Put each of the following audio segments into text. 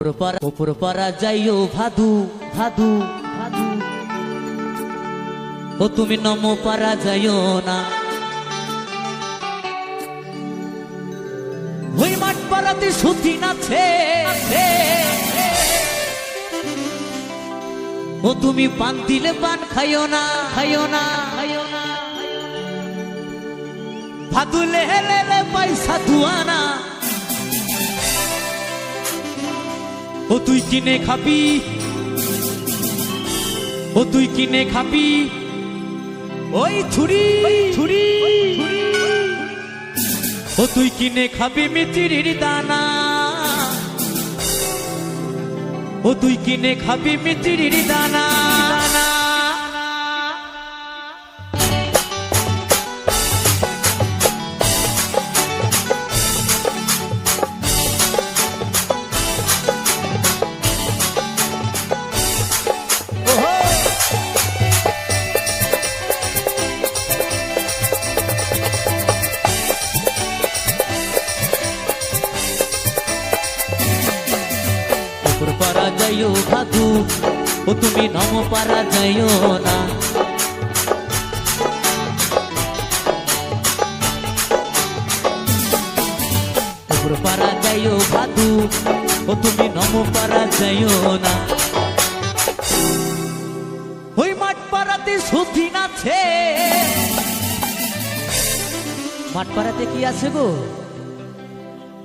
ওপর পারা যাইও ভাদু ভাদু ভাদু, ও তুমি নম পারা যাইও না। ওই মাঠ পাড়াতে সুতি নাছে, ও তুমি পান দিলে পান খাইও না, খাইও না, খাইও না। ভাদু লেহেলে পয়সা দুয়ানা, ও তুই কিনে খাবি, ও তুই কিনে খাবি ওই ছুরি ছুরি, ও তুই কিনে খাবি মিচিরির দানা, ও তুই কিনে খাবি মিচিরির দানা। পারা যাইও ভাদু, ও তুমি নম পারা যাইও না। পারা যাইও ভাদু, ও তুমি নম পারা যাইও না। ওই মাঠ পাড়াতে সুতি নাছে, মাঠ পাড়াতে কি আছে গো?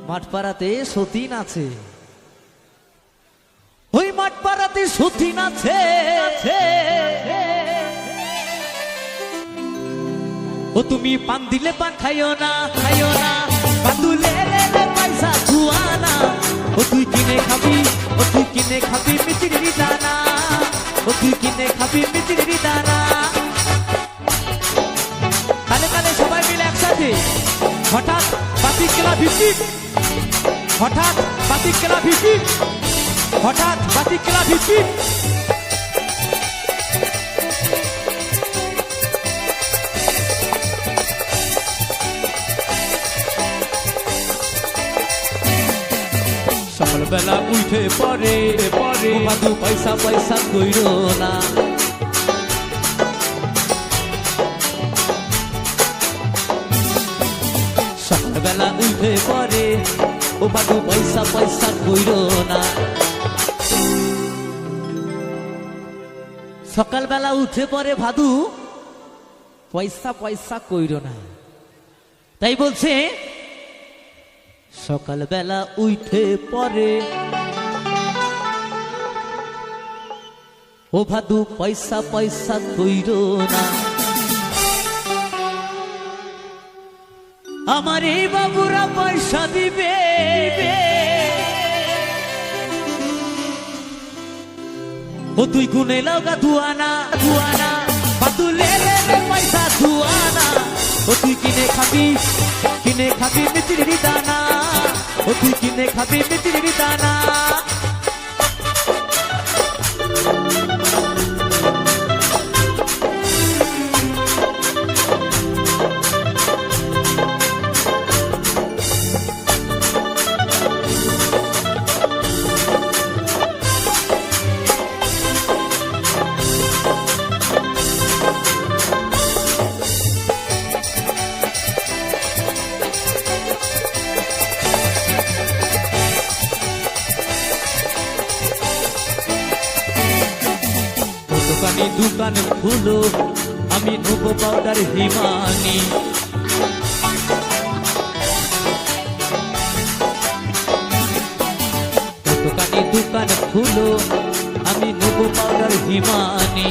মাঠ পাড়াতে সতীন আছে। ওই মাঠ পাড়াতে সতীন আছে, ও তুমি পান দিলে পান খাইও না, খাইও না। বাদু লেলে পয়সা দুয়ানা, ও তুই কিনে খাবি, ও তুই কিনে খাবি মিচিরির দানা, ও তুই কিনে খাবি মিচিরির দানা। তালে তালে সবাই মিলে একসাথে হঠাৎ বাতিক কেলা ভিত্তি, হঠাৎ বাতিক কেলা ভিত্তি, হঠাৎ বাতিক কেলা ভিত্তি। সকালবেলা উঠে পরে পরে ভাদু পয়সা পয়সা কইরো না। সকালবেলা উঠে পরে ও ভাদু পয়সা পয়সা কইরো না। সকালবেলা উঠে পরে ভাদু পয়সা পয়সা কইরো না। তাই বলছে সকালবেলা উঠে পরে ও ভাদু পয়সা পয়সা কইরো না। আমার এই বাবুরা পয়সা দিবে, ও তুই গুনে লাগা দুয়ানা দুয়ানা। ভাদু লেলে পয়সা দুয়ানা, ও তুই কিনে খাবি, কিনে খাবি মিচিরির দানা, ও তুই কিনে খাবি মিচিরির দানা। দোকানি দোকান খুলো, আমি নেবো পাউডার হিমানি। দোকানি দোকান খুলো, আমি নেবো পাউডার হিমানি।